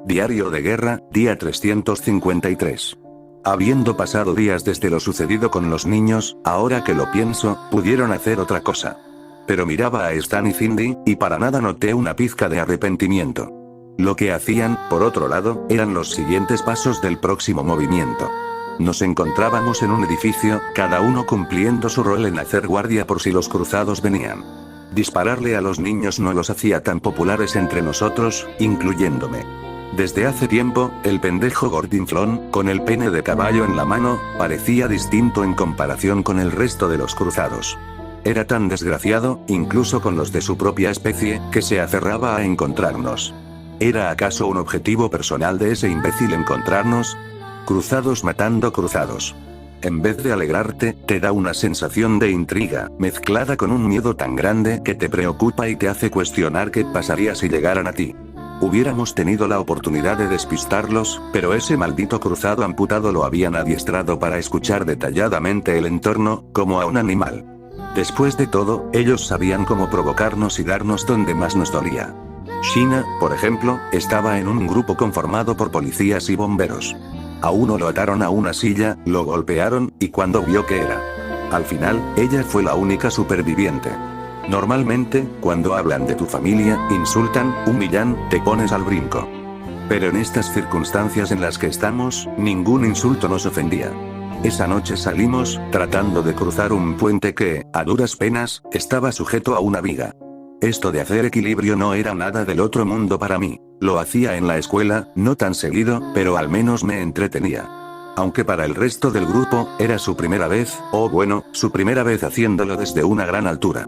Diario de guerra, día 353. Habiendo pasado días desde lo sucedido con los niños, ahora que lo pienso, pudieron hacer otra cosa. Pero miraba a Stan y Cindy, y para nada noté una pizca de arrepentimiento. Lo que hacían, por otro lado, eran los siguientes pasos del próximo movimiento. Nos encontrábamos en un edificio, cada uno cumpliendo su rol en hacer guardia por si los cruzados venían. Dispararle a los niños no los hacía tan populares entre nosotros, incluyéndome. Desde hace tiempo, el pendejo gordinflón, con el pene de caballo en la mano, parecía distinto en comparación con el resto de los cruzados. Era tan desgraciado, incluso con los de su propia especie, que se aferraba a encontrarnos. ¿Era acaso un objetivo personal de ese imbécil encontrarnos? Cruzados matando cruzados. En vez de alegrarte, te da una sensación de intriga, mezclada con un miedo tan grande que te preocupa y te hace cuestionar qué pasaría si llegaran a ti. Hubiéramos tenido la oportunidad de despistarlos, pero ese maldito cruzado amputado lo habían adiestrado para escuchar detalladamente el entorno, como a un animal. Después de todo, ellos sabían cómo provocarnos y darnos donde más nos dolía. Sheena, por ejemplo, estaba en un grupo conformado por policías y bomberos. A uno lo ataron a una silla, lo golpearon, y cuando vio que era. Al final, ella fue la única superviviente. Normalmente, cuando hablan de tu familia, insultan, humillan, te pones al brinco. Pero en estas circunstancias en las que estamos, ningún insulto nos ofendía. Esa noche salimos, tratando de cruzar un puente que, a duras penas, estaba sujeto a una viga. Esto de hacer equilibrio no era nada del otro mundo para mí. Lo hacía en la escuela, no tan seguido, pero al menos me entretenía. Aunque para el resto del grupo, era su primera vez, o bueno, su primera vez haciéndolo desde una gran altura.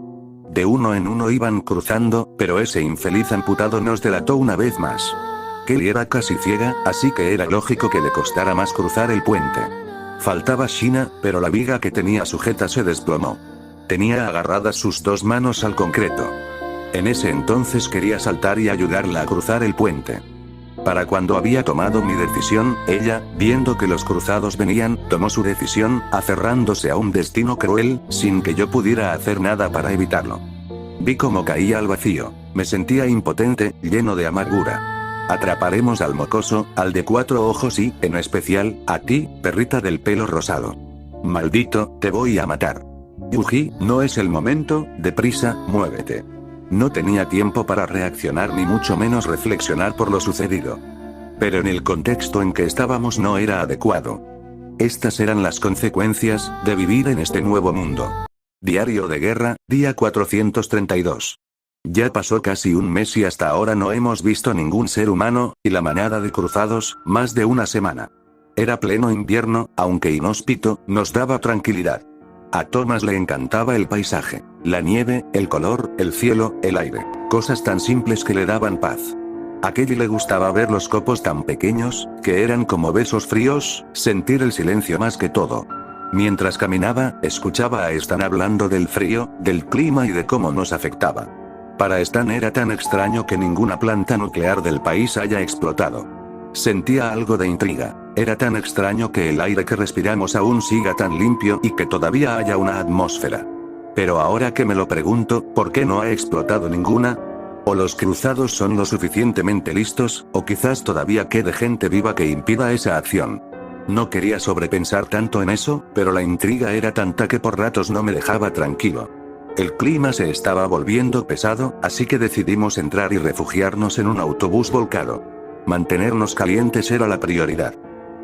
De uno en uno iban cruzando, pero ese infeliz amputado nos delató una vez más. Kelly era casi ciega, así que era lógico que le costara más cruzar el puente. Faltaba Sheena, pero la viga que tenía sujeta se desplomó. Tenía agarradas sus dos manos al concreto. En ese entonces quería saltar y ayudarla a cruzar el puente. Para cuando había tomado mi decisión, ella, viendo que los cruzados venían, tomó su decisión, aferrándose a un destino cruel, sin que yo pudiera hacer nada para evitarlo. Vi cómo caía al vacío. Me sentía impotente, lleno de amargura. Atraparemos al mocoso, al de 4 ojos y, en especial, a ti, perrita del pelo rosado. Maldito, te voy a matar. Yuji, no es el momento, deprisa, muévete. No tenía tiempo para reaccionar ni mucho menos reflexionar por lo sucedido. Pero en el contexto en que estábamos no era adecuado. Estas eran las consecuencias de vivir en este nuevo mundo. Diario de guerra, día 432. Ya pasó casi un mes y hasta ahora no hemos visto ningún ser humano, y la manada de cruzados, más de una semana. Era pleno invierno, aunque inhóspito, nos daba tranquilidad. A Thomas le encantaba el paisaje, la nieve, el color, el cielo, el aire, cosas tan simples que le daban paz. A Kelly le gustaba ver los copos tan pequeños, que eran como besos fríos, sentir el silencio más que todo. Mientras caminaba, escuchaba a Stan hablando del frío, del clima y de cómo nos afectaba. Para Stan era tan extraño que ninguna planta nuclear del país haya explotado. Sentía algo de intriga. Era tan extraño que el aire que respiramos aún siga tan limpio y que todavía haya una atmósfera. Pero ahora que me lo pregunto, ¿por qué no ha explotado ninguna? O los cruzados son lo suficientemente listos, o quizás todavía quede gente viva que impida esa acción. No quería sobrepensar tanto en eso, pero la intriga era tanta que por ratos no me dejaba tranquilo. El clima se estaba volviendo pesado, así que decidimos entrar y refugiarnos en un autobús volcado. Mantenernos calientes era la prioridad.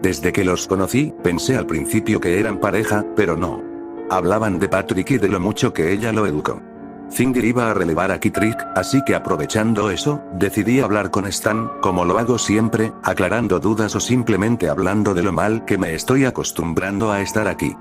Desde que los conocí, pensé al principio que eran pareja, pero no. Hablaban de Patrick y de lo mucho que ella lo educó. Cindy iba a relevar a Kittrick, así que aprovechando eso, decidí hablar con Stan, como lo hago siempre, aclarando dudas o simplemente hablando de lo mal que me estoy acostumbrando a estar aquí.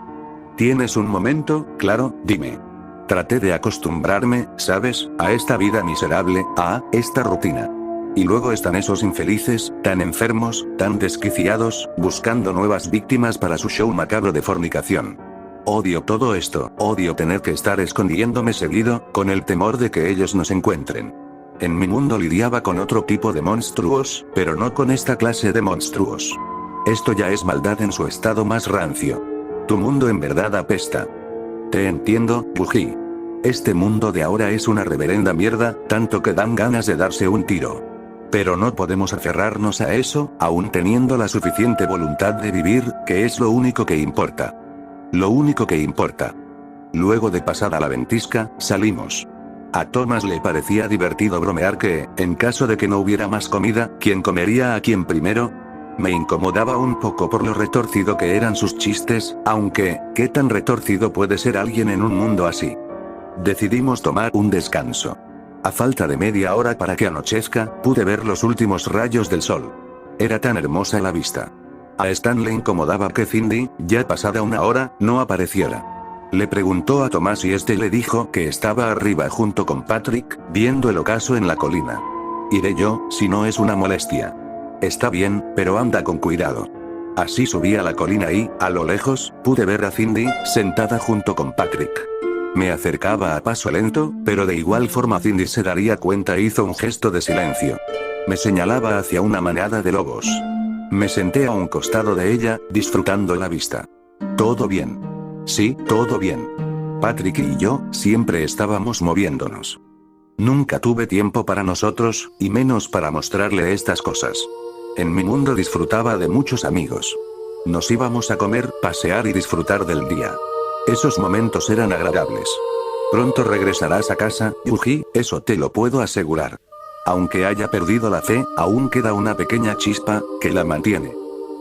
¿Tienes un momento? Claro, dime. Traté de acostumbrarme, ¿sabes?, a esta vida miserable, a esta rutina. Y luego están esos infelices, tan enfermos, tan desquiciados, buscando nuevas víctimas para su show macabro de fornicación. Odio todo esto, odio tener que estar escondiéndome seguido, con el temor de que ellos nos encuentren. En mi mundo lidiaba con otro tipo de monstruos, pero no con esta clase de monstruos. Esto ya es maldad en su estado más rancio. Tu mundo en verdad apesta. Te entiendo, Yuji. Este mundo de ahora es una reverenda mierda, tanto que dan ganas de darse un tiro. Pero no podemos aferrarnos a eso, aún teniendo la suficiente voluntad de vivir, que es lo único que importa. Lo único que importa. Luego de pasada la ventisca, salimos. A Thomas le parecía divertido bromear que, en caso de que no hubiera más comida, ¿quién comería a quién primero? Me incomodaba un poco por lo retorcido que eran sus chistes, aunque, ¿qué tan retorcido puede ser alguien en un mundo así? Decidimos tomar un descanso. A falta de media hora para que anochezca, pude ver los últimos rayos del sol. Era tan hermosa la vista. A Stan le incomodaba que Cindy, ya pasada una hora, no apareciera. Le preguntó a Tomás y este le dijo que estaba arriba junto con Patrick, viendo el ocaso en la colina. Iré yo, si no es una molestia. Está bien, pero anda con cuidado. Así subí a la colina y, a lo lejos, pude ver a Cindy, sentada junto con Patrick. Me acercaba a paso lento, pero de igual forma Cindy se daría cuenta e hizo un gesto de silencio. Me señalaba hacia una manada de lobos. Me senté a un costado de ella, disfrutando la vista. Todo bien. Sí, todo bien. Patrick y yo, siempre estábamos moviéndonos. Nunca tuve tiempo para nosotros, y menos para mostrarle estas cosas. En mi mundo disfrutaba de muchos amigos. Nos íbamos a comer, pasear y disfrutar del día. Esos momentos eran agradables. Pronto regresarás a casa, Yuji, eso te lo puedo asegurar. Aunque haya perdido la fe, aún queda una pequeña chispa, que la mantiene.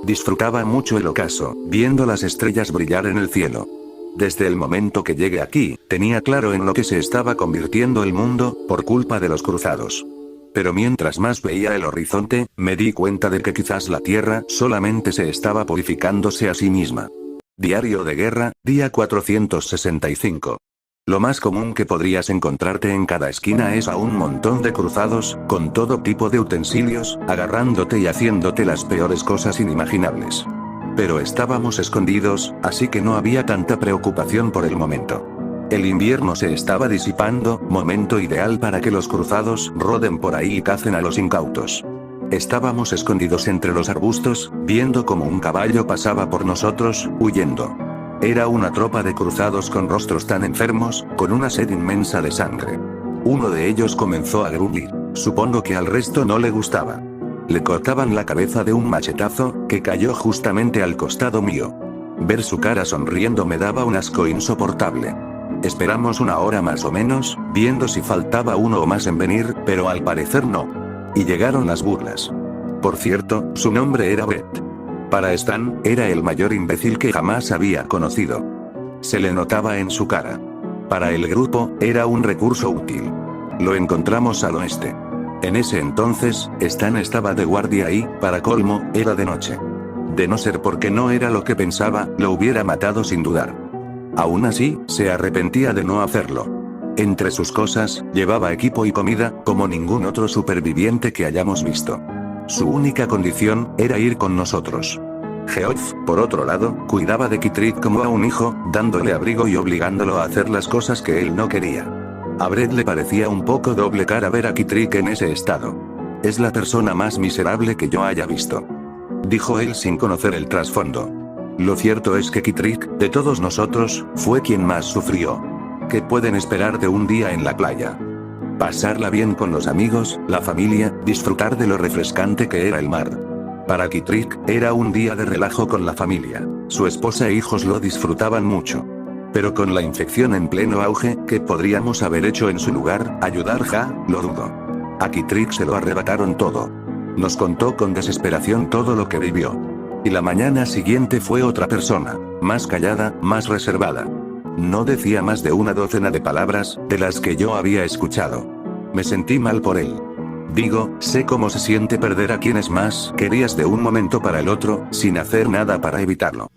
Disfrutaba mucho el ocaso, viendo las estrellas brillar en el cielo. Desde el momento que llegué aquí, tenía claro en lo que se estaba convirtiendo el mundo, por culpa de los cruzados. Pero mientras más veía el horizonte, me di cuenta de que quizás la Tierra solamente se estaba purificándose a sí misma. Diario de guerra, día 465. Lo más común que podrías encontrarte en cada esquina es a un montón de cruzados, con todo tipo de utensilios, agarrándote y haciéndote las peores cosas inimaginables. Pero estábamos escondidos, así que no había tanta preocupación por el momento. El invierno se estaba disipando, momento ideal para que los cruzados roden por ahí y cacen a los incautos. Estábamos escondidos entre los arbustos, viendo como un caballo pasaba por nosotros, huyendo. Era una tropa de cruzados con rostros tan enfermos, con una sed inmensa de sangre. Uno de ellos comenzó a gruñir. Supongo que al resto no le gustaba. Le cortaban la cabeza de un machetazo, que cayó justamente al costado mío. Ver su cara sonriendo me daba un asco insoportable. Esperamos una hora más o menos, viendo si faltaba uno o más en venir, pero al parecer no. Y llegaron las burlas. Por cierto, su nombre era Brett. Para Stan, era el mayor imbécil que jamás había conocido. Se le notaba en su cara. Para el grupo, era un recurso útil. Lo encontramos al oeste. En ese entonces, Stan estaba de guardia y, para colmo, era de noche. De no ser porque no era lo que pensaba, lo hubiera matado sin dudar. Aún así, se arrepentía de no hacerlo. Entre sus cosas, llevaba equipo y comida, como ningún otro superviviente que hayamos visto. Su única condición, era ir con nosotros. Geoff, por otro lado, cuidaba de Kitrit como a un hijo, dándole abrigo y obligándolo a hacer las cosas que él no quería. A Brett le parecía un poco doble cara ver a Kitrit en ese estado. Es la persona más miserable que yo haya visto. Dijo él sin conocer el trasfondo. Lo cierto es que Kitrit, de todos nosotros, fue quien más sufrió. ¿Qué pueden esperar de un día en la playa? Pasarla bien con los amigos, la familia, disfrutar de lo refrescante que era el mar. Para Kitrit, era un día de relajo con la familia. Su esposa e hijos lo disfrutaban mucho. Pero con la infección en pleno auge, ¿qué podríamos haber hecho en su lugar? ¿Ayudar? Lo dudo. A Kitrit se lo arrebataron todo. Nos contó con desesperación todo lo que vivió. Y la mañana siguiente fue otra persona, más callada, más reservada. No decía más de una docena de palabras, de las que yo había escuchado. Me sentí mal por él. Digo, sé cómo se siente perder a quienes más querías de un momento para el otro, sin hacer nada para evitarlo.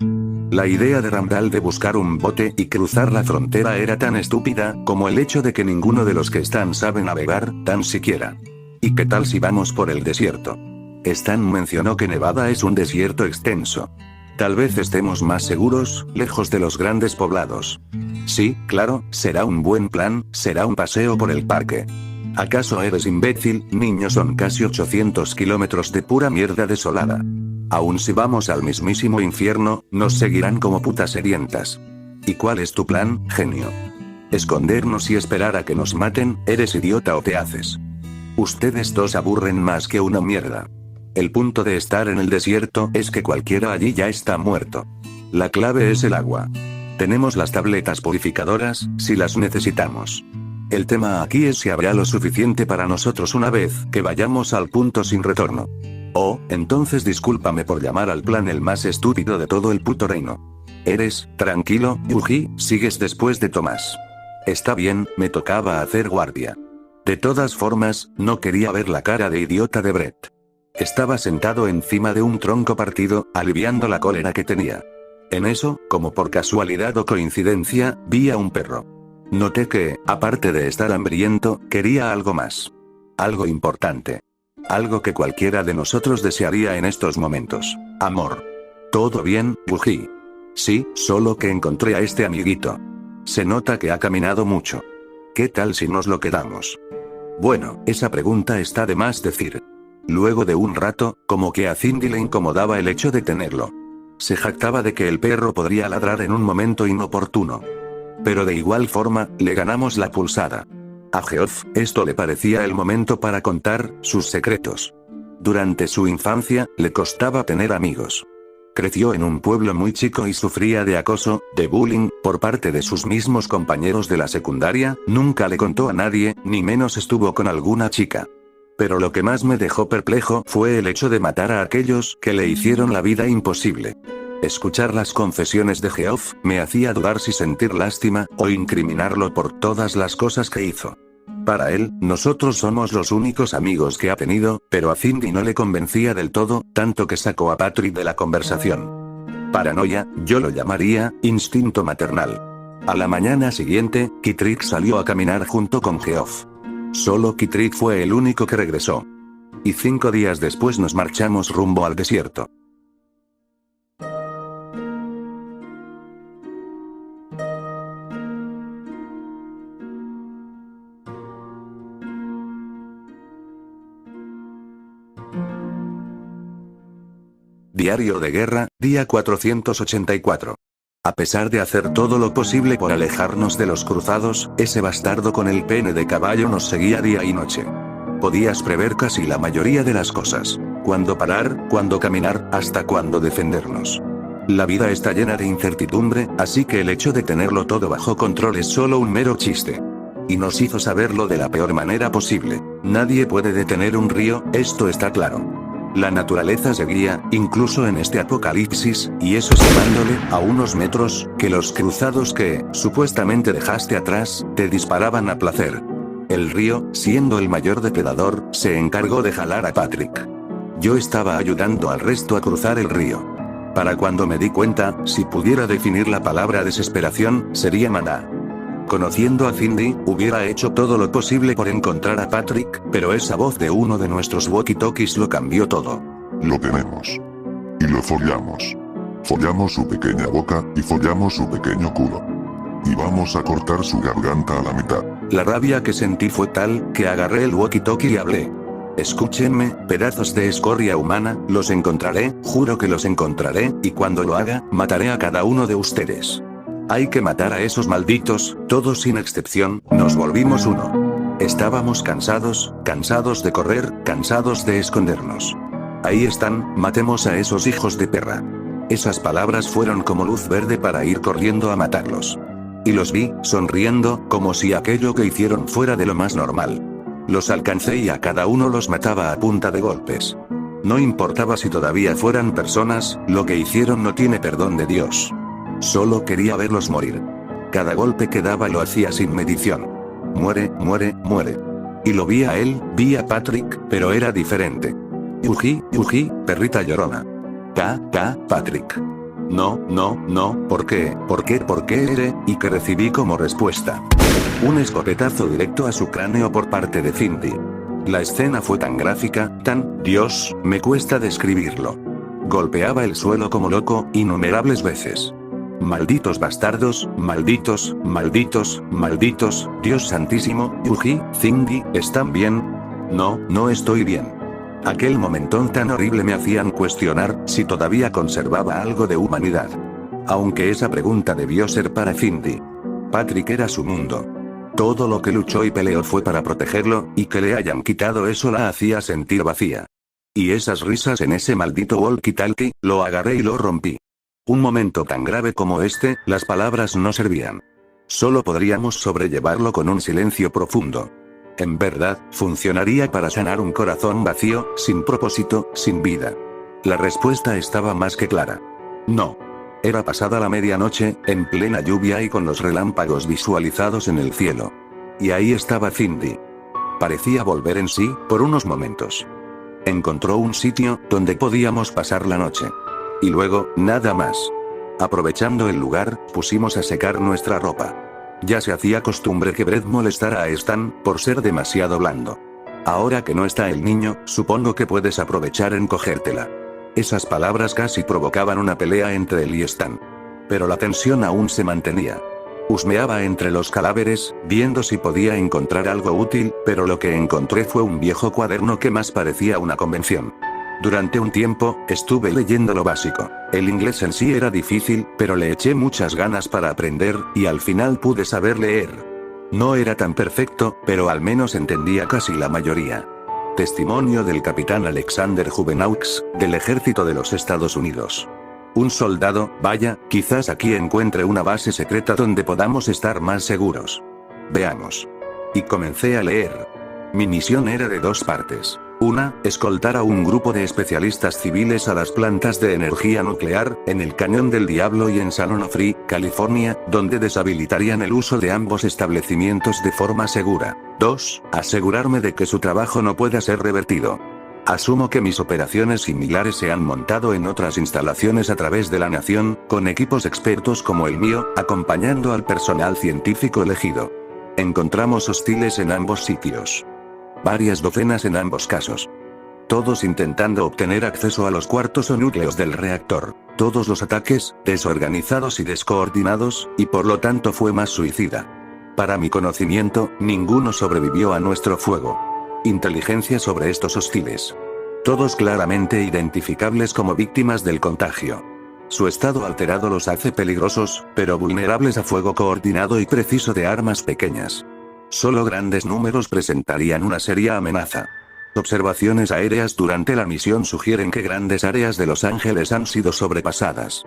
La idea de Randall de buscar un bote y cruzar la frontera era tan estúpida, como el hecho de que ninguno de los que están sabe navegar, tan siquiera. ¿Y qué tal si vamos por el desierto? Stan mencionó que Nevada es un desierto extenso. Tal vez estemos más seguros, lejos de los grandes poblados. Sí, claro, será un buen plan, será un paseo por el parque. ¿Acaso eres imbécil, niño? Son casi 800 kilómetros de pura mierda desolada. Aún si vamos al mismísimo infierno, nos seguirán como putas sedientas. ¿Y cuál es tu plan, genio? ¿Escondernos y esperar a que nos maten? ¿Eres idiota o te haces? Ustedes dos aburren más que una mierda. El punto de estar en el desierto es que cualquiera allí ya está muerto. La clave es el agua. Tenemos las tabletas purificadoras, si las necesitamos. El tema aquí es si habrá lo suficiente para nosotros una vez que vayamos al punto sin retorno. Oh, entonces discúlpame por llamar al plan el más estúpido de todo el puto reino. Tranquilo, Yuji, sigues después de Tomás. Está bien, me tocaba hacer guardia. De todas formas, no quería ver la cara de idiota de Brett. Estaba sentado encima de un tronco partido, aliviando la cólera que tenía. En eso, como por casualidad o coincidencia, vi a un perro. Noté que, aparte de estar hambriento, quería algo más. Algo importante. Algo que cualquiera de nosotros desearía en estos momentos. Amor. ¿Todo bien, Yuji? Sí, solo que encontré a este amiguito. Se nota que ha caminado mucho. ¿Qué tal si nos lo quedamos? Bueno, esa pregunta está de más decir. Luego de un rato, como que a Cindy le incomodaba el hecho de tenerlo. Se jactaba de que el perro podría ladrar en un momento inoportuno. Pero de igual forma, le ganamos la pulsada. A Geoff, esto le parecía el momento para contar sus secretos. Durante su infancia, le costaba tener amigos. Creció en un pueblo muy chico y sufría de acoso, de bullying, por parte de sus mismos compañeros de la secundaria, nunca le contó a nadie, ni menos estuvo con alguna chica. Pero lo que más me dejó perplejo fue el hecho de matar a aquellos que le hicieron la vida imposible. Escuchar las confesiones de Geoff me hacía dudar si sentir lástima o incriminarlo por todas las cosas que hizo. Para él, nosotros somos los únicos amigos que ha tenido, pero a Cindy no le convencía del todo, tanto que sacó a Patrick de la conversación. Paranoia, yo lo llamaría, instinto maternal. A la mañana siguiente, Kitrick salió a caminar junto con Geoff. Solo Kitrick fue el único que regresó. Y 5 días después nos marchamos rumbo al desierto. Diario de guerra, día 484. A pesar de hacer todo lo posible por alejarnos de los cruzados, ese bastardo con el pene de caballo nos seguía día y noche. Podías prever casi la mayoría de las cosas. Cuándo parar, cuándo caminar, hasta cuándo defendernos. La vida está llena de incertidumbre, así que el hecho de tenerlo todo bajo control es solo un mero chiste. Y nos hizo saberlo de la peor manera posible. Nadie puede detener un río, esto está claro. La naturaleza seguía, incluso en este apocalipsis, y eso sumándole, a unos metros, que los cruzados que, supuestamente dejaste atrás, te disparaban a placer. El río, siendo el mayor depredador, se encargó de jalar a Patrick. Yo estaba ayudando al resto a cruzar el río. Para cuando me di cuenta, si pudiera definir la palabra desesperación, sería maná. Conociendo a Cindy, hubiera hecho todo lo posible por encontrar a Patrick, pero esa voz de uno de nuestros walkie-talkies lo cambió todo. Lo tenemos. Y lo follamos. Follamos su pequeña boca, y follamos su pequeño culo. Y vamos a cortar su garganta a la mitad. La rabia que sentí fue tal, que agarré el walkie-talkie y hablé. Escúchenme, pedazos de escoria humana, los encontraré, juro que los encontraré, y cuando lo haga, mataré a cada uno de ustedes. Hay que matar a esos malditos, todos sin excepción, nos volvimos uno. Estábamos cansados de correr, cansados de escondernos. Ahí están, matemos a esos hijos de perra. Esas palabras fueron como luz verde para ir corriendo a matarlos. Y los vi, sonriendo, como si aquello que hicieron fuera de lo más normal. Los alcancé y a cada uno los mataba a punta de golpes. No importaba si todavía fueran personas, lo que hicieron no tiene perdón de Dios. Solo quería verlos morir. Cada golpe que daba lo hacía sin medición. Muere, muere, muere. Y lo vi a él, vi a Patrick, pero era diferente. Yuji, Yuji, perrita llorona. Patrick. No, ¿por qué? ¿Por qué ere? Y que recibí como respuesta. Un escopetazo directo a su cráneo por parte de Cindy. La escena fue tan gráfica, Dios, me cuesta describirlo. Golpeaba el suelo como loco, innumerables veces. Malditos bastardos, malditos, Dios santísimo, Yuji, Cindy, ¿están bien? No estoy bien. Aquel momentón tan horrible me hacían cuestionar si todavía conservaba algo de humanidad. Aunque esa pregunta debió ser para Cindy. Patrick era su mundo. Todo lo que luchó y peleó fue para protegerlo, y que le hayan quitado eso la hacía sentir vacía. Y esas risas en ese maldito walkie-talkie, lo agarré y lo rompí. Un momento tan grave como este, las palabras no servían. Solo podríamos sobrellevarlo con un silencio profundo. En verdad, funcionaría para sanar un corazón vacío, sin propósito, sin vida. La respuesta estaba más que clara. No. Era pasada la medianoche, en plena lluvia y con los relámpagos visualizados en el cielo. Y ahí estaba Cindy. Parecía volver en sí, por unos momentos. Encontró un sitio, donde podíamos pasar la noche. Y luego, nada más. Aprovechando el lugar, pusimos a secar nuestra ropa. Ya se hacía costumbre que Brett molestara a Stan, por ser demasiado blando. Ahora que no está el niño, supongo que puedes aprovechar en cogértela. Esas palabras casi provocaban una pelea entre él y Stan. Pero la tensión aún se mantenía. Husmeaba entre los cadáveres, viendo si podía encontrar algo útil, pero lo que encontré fue un viejo cuaderno que más parecía una convención. Durante un tiempo, estuve leyendo lo básico. El inglés en sí era difícil, pero le eché muchas ganas para aprender, y al final pude saber leer. No era tan perfecto, pero al menos entendía casi la mayoría. Testimonio del capitán Alexander Juvenaux, del ejército de los Estados Unidos. Un soldado, vaya, quizás aquí encuentre una base secreta donde podamos estar más seguros. Veamos. Y comencé a leer. Mi misión era de 2 partes. Una, escoltar a un grupo de especialistas civiles a las plantas de energía nuclear, en el Cañón del Diablo y en San Onofre, California, donde deshabilitarían el uso de ambos establecimientos de forma segura. 2, asegurarme de que su trabajo no pueda ser revertido. Asumo que mis operaciones similares se han montado en otras instalaciones a través de la nación, con equipos expertos como el mío, acompañando al personal científico elegido. Encontramos hostiles en ambos sitios. Varias docenas en ambos casos. Todos intentando obtener acceso a los cuartos o núcleos del reactor. Todos los ataques, desorganizados y descoordinados, y por lo tanto fue más suicida. Para mi conocimiento, ninguno sobrevivió a nuestro fuego. Inteligencia sobre estos hostiles. Todos claramente identificables como víctimas del contagio. Su estado alterado los hace peligrosos, pero vulnerables a fuego coordinado y preciso de armas pequeñas. Solo grandes números presentarían una seria amenaza. Observaciones aéreas durante la misión sugieren que grandes áreas de Los Ángeles han sido sobrepasadas.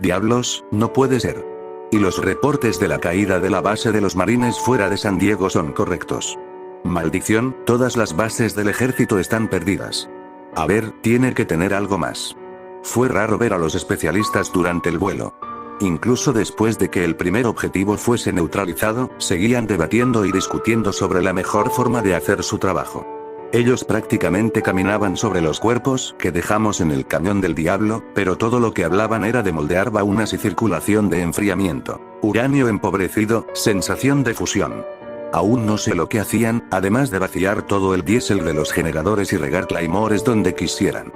Diablos, no puede ser. Y los reportes de la caída de la base de los marines fuera de San Diego son correctos. Maldición, todas las bases del ejército están perdidas. A ver, tiene que tener algo más. Fue raro ver a los especialistas durante el vuelo. Incluso después de que el primer objetivo fuese neutralizado, seguían debatiendo y discutiendo sobre la mejor forma de hacer su trabajo. Ellos prácticamente caminaban sobre los cuerpos que dejamos en el Cañón del Diablo, pero todo lo que hablaban era de moldear baunas y circulación de enfriamiento. Uranio empobrecido, sensación de fusión. Aún no sé lo que hacían, además de vaciar todo el diésel de los generadores y regar claymores donde quisieran.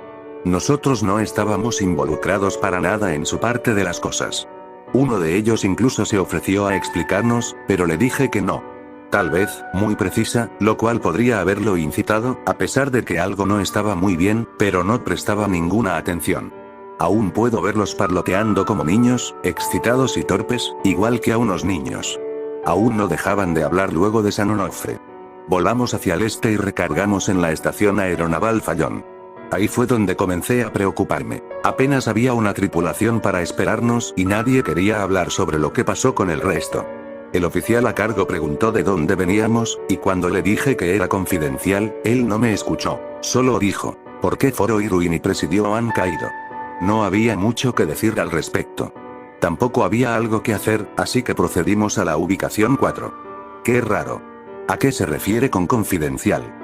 Nosotros no estábamos involucrados para nada en su parte de las cosas. Uno de ellos incluso se ofreció a explicarnos, pero le dije que no. Tal vez, muy precisa, lo cual podría haberlo incitado, a pesar de que algo no estaba muy bien, pero no prestaba ninguna atención. Aún puedo verlos parloteando como niños, excitados y torpes, igual que a unos niños. Aún no dejaban de hablar luego de San Onofre. Volamos hacia el este y recargamos en la estación aeronaval Fallon. Ahí fue donde comencé a preocuparme. Apenas había una tripulación para esperarnos y nadie quería hablar sobre lo que pasó con el resto. El oficial a cargo preguntó de dónde veníamos, y cuando le dije que era confidencial, él no me escuchó. Solo dijo, ¿por qué Foro Irwin y Presidio han caído? No había mucho que decir al respecto. Tampoco había algo que hacer, así que procedimos a la ubicación 4. Qué raro. ¿A qué se refiere con confidencial?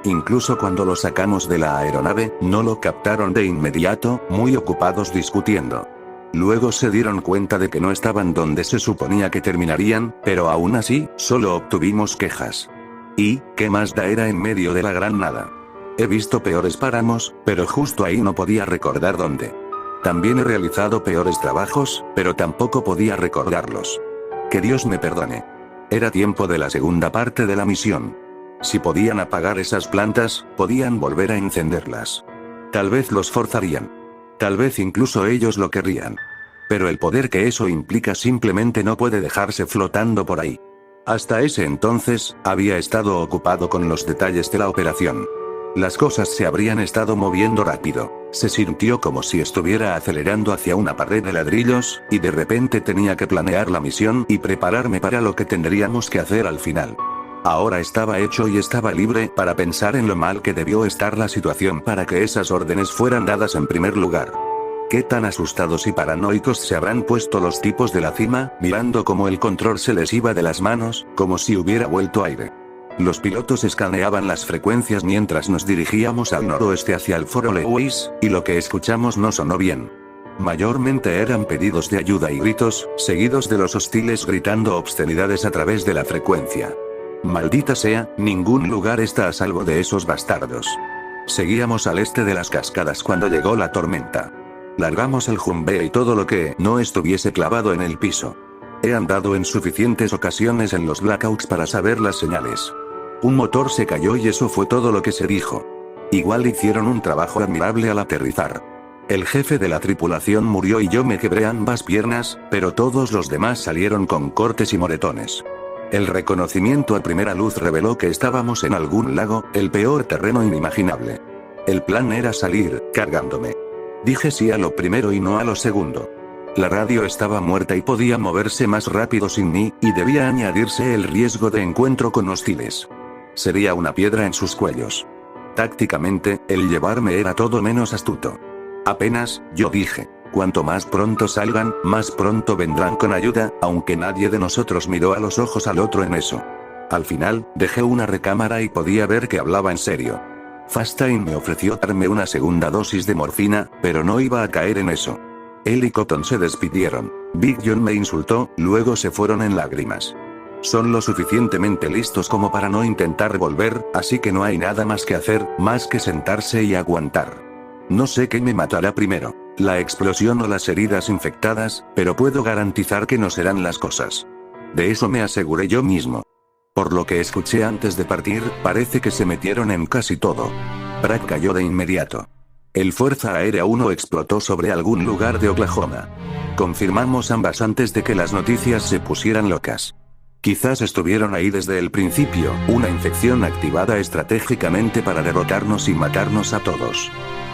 Incluso cuando lo sacamos de la aeronave, no lo captaron de inmediato, muy ocupados discutiendo. Luego se dieron cuenta de que no estaban donde se suponía que terminarían, pero aún así, solo obtuvimos quejas. ¿Y qué más da era en medio de la gran nada? He visto peores páramos, pero justo ahí no podía recordar dónde. También he realizado peores trabajos, pero tampoco podía recordarlos. Que Dios me perdone. Era tiempo de la segunda parte de la misión. Si podían apagar esas plantas, podían volver a encenderlas. Tal vez los forzarían. Tal vez incluso ellos lo querrían. Pero el poder que eso implica simplemente no puede dejarse flotando por ahí. Hasta ese entonces, había estado ocupado con los detalles de la operación. Las cosas se habrían estado moviendo rápido. Se sintió como si estuviera acelerando hacia una pared de ladrillos, y de repente tenía que planear la misión y prepararme para lo que tendríamos que hacer al final. Ahora estaba hecho y estaba libre para pensar en lo mal que debió estar la situación para que esas órdenes fueran dadas en primer lugar. ¿Qué tan asustados y paranoicos se habrán puesto los tipos de la cima, mirando cómo el control se les iba de las manos, como si hubiera vuelto aire? Los pilotos escaneaban las frecuencias mientras nos dirigíamos al noroeste hacia el Foro Lewis, y lo que escuchamos no sonó bien. Mayormente eran pedidos de ayuda y gritos, seguidos de los hostiles gritando obscenidades a través de la frecuencia. Maldita sea, ningún lugar está a salvo de esos bastardos. Seguíamos al este de las cascadas cuando llegó la tormenta. Largamos el jumbe y todo lo que no estuviese clavado en el piso. He andado en suficientes ocasiones en los blackouts para saber las señales. Un motor se cayó y eso fue todo lo que se dijo. Igual hicieron un trabajo admirable al aterrizar. El jefe de la tripulación murió y yo me quebré ambas piernas, pero todos los demás salieron con cortes y moretones. El reconocimiento a primera luz reveló que estábamos en algún lago, el peor terreno inimaginable. El plan era salir, cargándome. Dije sí a lo primero y no a lo segundo. La radio estaba muerta y podía moverse más rápido sin mí, y debía añadirse el riesgo de encuentro con hostiles. Sería una piedra en sus cuellos. Tácticamente, el llevarme era todo menos astuto. Apenas, yo dije, cuanto más pronto salgan, más pronto vendrán con ayuda, aunque nadie de nosotros miró a los ojos al otro en eso. Al final, dejé una recámara y podía ver que hablaba en serio. Fastine me ofreció darme una segunda dosis de morfina, pero no iba a caer en eso. Él y Cotton se despidieron. Big John me insultó, luego se fueron en lágrimas. Son lo suficientemente listos como para no intentar volver, así que no hay nada más que hacer, más que sentarse y aguantar. No sé qué me matará primero, la explosión o las heridas infectadas, pero puedo garantizar que no serán las cosas. De eso me aseguré yo mismo. Por lo que escuché antes de partir, parece que se metieron en casi todo. Bragg cayó de inmediato. El Fuerza Aérea 1 explotó sobre algún lugar de Oklahoma. Confirmamos ambas antes de que las noticias se pusieran locas. Quizás estuvieron ahí desde el principio, una infección activada estratégicamente para derrotarnos y matarnos a todos.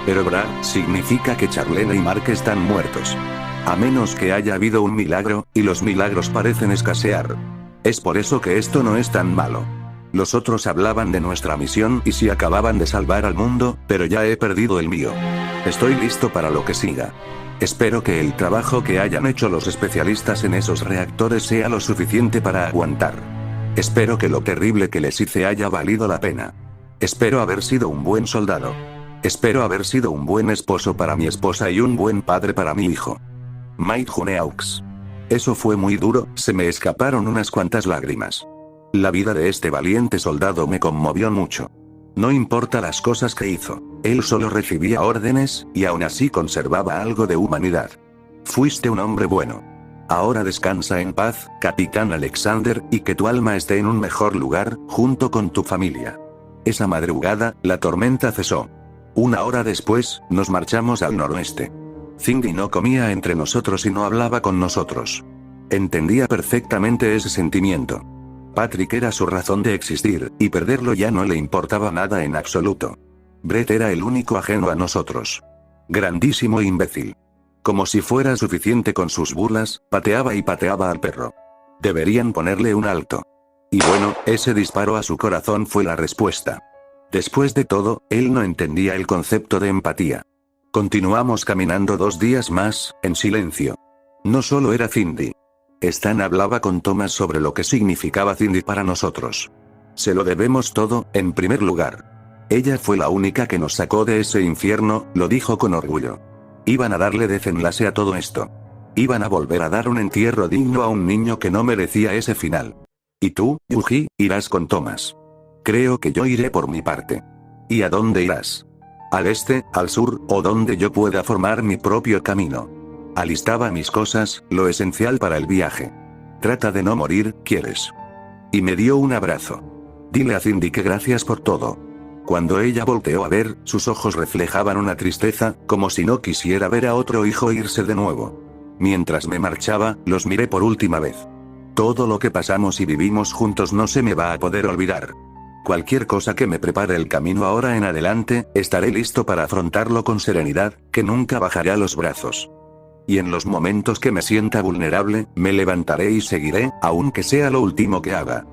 Pero Bragg significa que Charlene y Mark están muertos. A menos que haya habido un milagro, y los milagros parecen escasear. Es por eso que esto no es tan malo. Los otros hablaban de nuestra misión y si acababan de salvar al mundo, pero ya he perdido el mío. Estoy listo para lo que siga. Espero que el trabajo que hayan hecho los especialistas en esos reactores sea lo suficiente para aguantar. Espero que lo terrible que les hice haya valido la pena. Espero haber sido un buen soldado. Espero haber sido un buen esposo para mi esposa y un buen padre para mi hijo. Mike Huneaux. Eso fue muy duro, se me escaparon unas cuantas lágrimas. La vida de este valiente soldado me conmovió mucho. No importa las cosas que hizo, él solo recibía órdenes, y aún así conservaba algo de humanidad. Fuiste un hombre bueno. Ahora descansa en paz, Capitán Alexander, y que tu alma esté en un mejor lugar, junto con tu familia. Esa madrugada, la tormenta cesó. Una hora después, nos marchamos al noroeste. Cindy no comía entre nosotros y no hablaba con nosotros. Entendía perfectamente ese sentimiento. Patrick era su razón de existir, y perderlo ya no le importaba nada en absoluto. Brett era el único ajeno a nosotros. Grandísimo imbécil. Como si fuera suficiente con sus burlas, pateaba y pateaba al perro. Deberían ponerle un alto. Y bueno, ese disparo a su corazón fue la respuesta. Después de todo, él no entendía el concepto de empatía. Continuamos caminando 2 días más, en silencio. No solo era Cindy. Stan hablaba con Thomas sobre lo que significaba Cindy para nosotros. Se lo debemos todo, en primer lugar. Ella fue la única que nos sacó de ese infierno, lo dijo con orgullo. Iban a darle desenlace a todo esto. Iban a volver a dar un entierro digno a un niño que no merecía ese final. Y tú, Yuji, irás con Thomas. Creo que yo iré por mi parte. ¿Y a dónde irás? ¿Al este, al sur, o donde yo pueda formar mi propio camino? Alistaba mis cosas, lo esencial para el viaje. Trata de no morir, ¿quieres? Y me dio un abrazo. Dile a Cindy que gracias por todo. Cuando ella volteó a ver, sus ojos reflejaban una tristeza, como si no quisiera ver a otro hijo irse de nuevo. Mientras me marchaba, los miré por última vez. Todo lo que pasamos y vivimos juntos no se me va a poder olvidar. Cualquier cosa que me prepare el camino ahora en adelante, estaré listo para afrontarlo con serenidad, que nunca bajaré los brazos. Y en los momentos que me sienta vulnerable, me levantaré y seguiré, aunque sea lo último que haga.